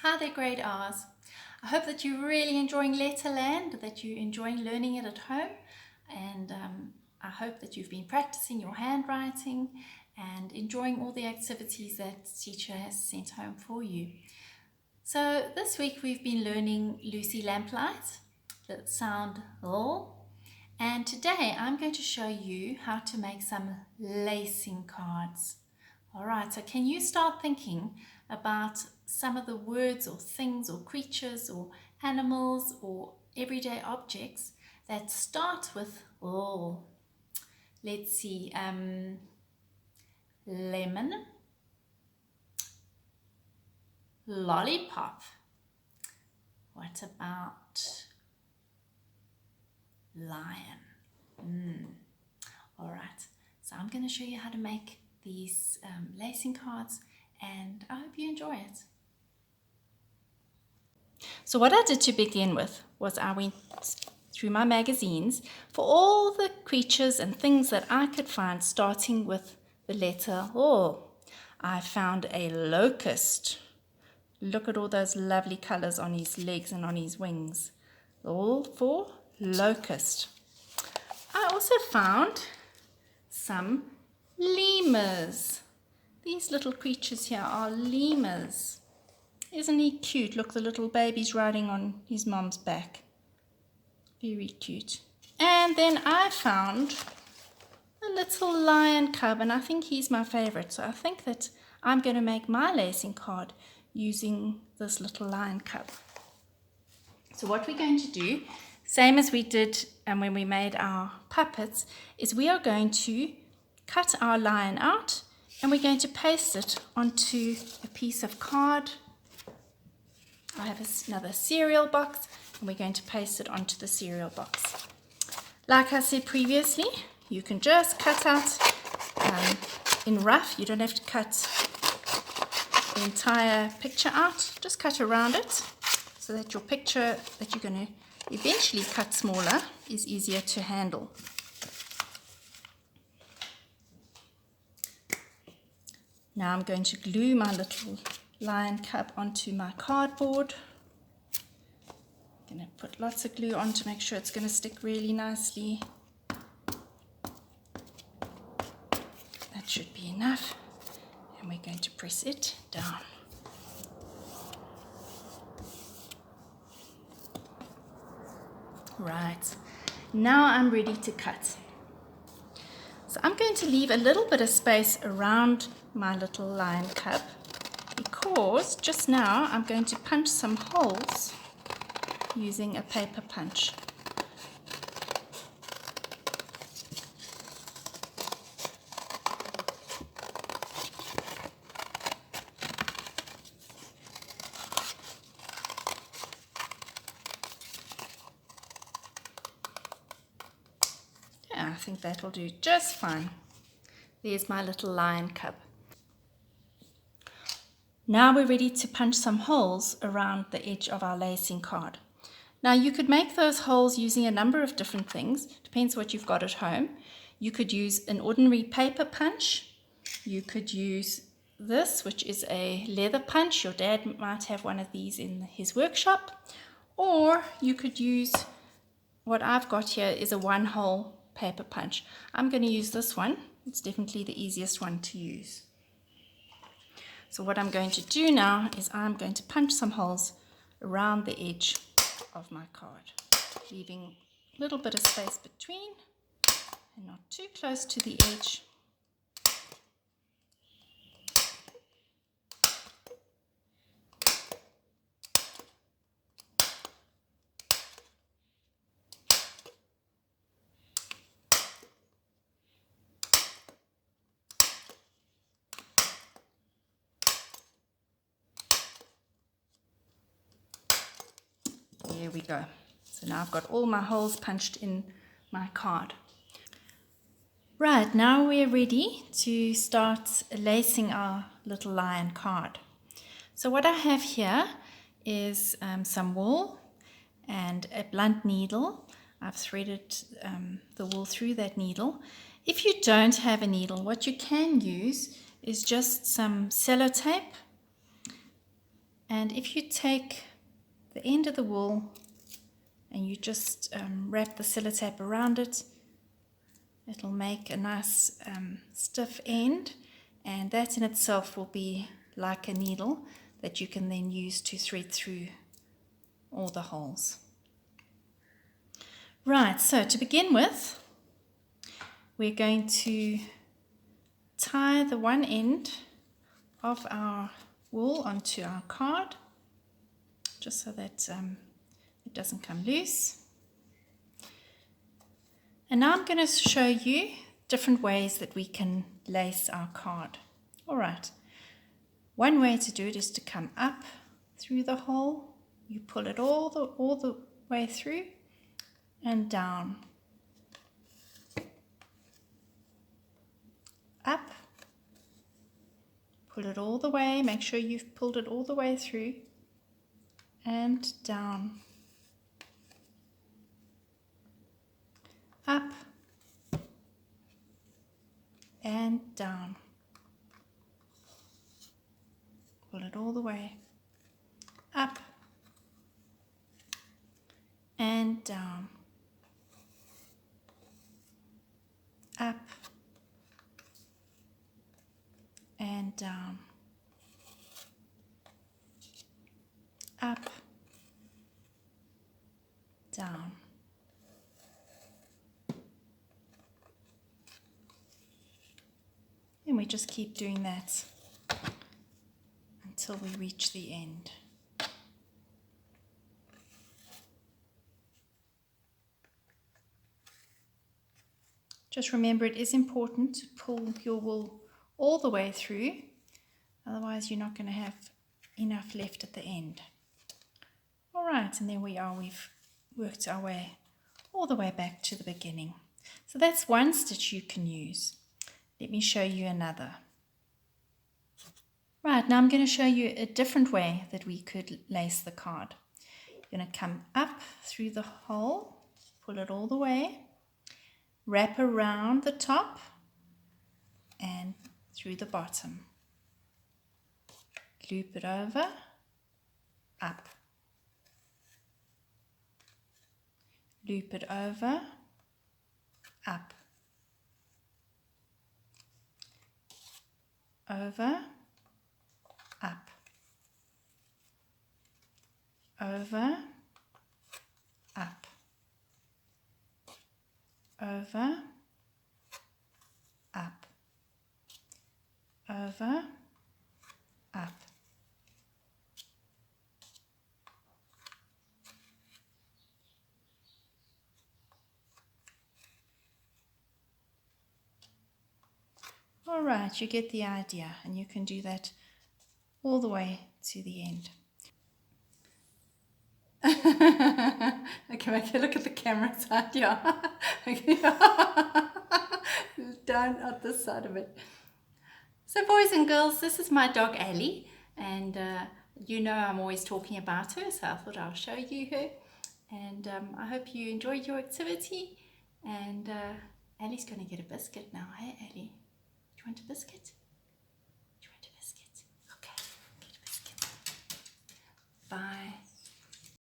Hi there, grade R's. I hope that you're really enjoying Letterland, that you're enjoying learning it at home, and I hope that you've been practicing your handwriting and enjoying all the activities that teacher has sent home for you. So this week we've been learning Lucy Lamplight, the sound L, and today I'm going to show you how to make some lacing cards. Alright, so can you start thinking about some of the words or things or creatures or animals or everyday objects that start with L? Let's see, lemon, lollipop. What about lion? Alright, so I'm going to show you how to make these lacing cards, and I hope you enjoy it. So what I did to begin with was I went through my magazines for all the creatures and things that I could find starting with the letter O. I found a locust. Look at all those lovely colors on his legs and on his wings. All for locust. I also found some lemurs. These little creatures here are lemurs. Isn't he cute? Look, the little baby's riding on his mom's back. Very cute. And then I found a little lion cub, and I think he's my favorite. So I think that I'm going to make my lacing card using this little lion cub. So what we're going to do, same as we did when we made our puppets, is we are going to cut our lion out and we're going to paste it onto a piece of card. I have another cereal box and we're going to paste it onto the cereal box. Like I said previously, you can just cut out in rough. You don't have to cut the entire picture out. Just cut around it so that your picture that you're going to eventually cut smaller is easier to handle. Now I'm going to glue my little lion cub onto my cardboard. I'm going to put lots of glue on to make sure it's going to stick really nicely. That should be enough. And we're going to press it down. Right, now I'm ready to cut. So I'm going to leave a little bit of space around my little lion cub because just now I'm going to punch some holes using a paper punch. I think that will do just fine. There's my little lion cub. Now we're ready to punch some holes around the edge of our lacing card. Now you could make those holes using a number of different things. Depends what you've got at home. You could use an ordinary paper punch. You could use this, which is a leather punch. Your dad might have one of these in his workshop. Or you could use what I've got here is a one-hole paper punch. I'm going to use this one. It's definitely the easiest one to use. So what I'm going to do now is I'm going to punch some holes around the edge of my card, leaving a little bit of space between and not too close to the edge. There we go. So now I've got all my holes punched in my card. Right, now we're ready to start lacing our little lion card. So what I have here is some wool and a blunt needle. I've threaded the wool through that needle. If you don't have a needle, what you can use is just some sellotape And if you take the end of the wool and you just wrap the sellotape around it, it'll make a nice stiff end, and that in itself will be like a needle that you can then use to thread through all the holes. Right, so to begin with, we're going to tie the one end of our wool onto our card, just so that it doesn't come loose. And now I'm going to show you different ways that we can lace our card. All right, one way to do it is to come up through the hole. You pull it all the way through and down. Up, pull it all the way, make sure you've pulled it all the way through, and down. Up and down. Pull it all the way. Up and down. Up and down. Up, down. And we just keep doing that until we reach the end. Just remember, it is important to pull your wool all the way through, otherwise you're not going to have enough left at the end. All right, and there we are, we've worked our way all the way back to the beginning. So that's one stitch you can use. Let me show you another. Right, now I'm going to show you a different way that we could lace the card. You're going to come up through the hole, pull it all the way, wrap around the top and through the bottom. Loop it over, up. Loop it over, up. Over, up. Over, up. Over, up. Over, up. All right, you get the idea, and you can do that all the way to the end. Okay, look at the camera side, yeah. Okay. Down at this side of it. So boys and girls, this is my dog Ellie, and you know I'm always talking about her, so I thought I'll show you her. And I hope you enjoyed your activity. And Ellie's going to get a biscuit now. Hey Ellie, do you want a biscuit? Do you want a biscuit? Okay, get a biscuit. Bye.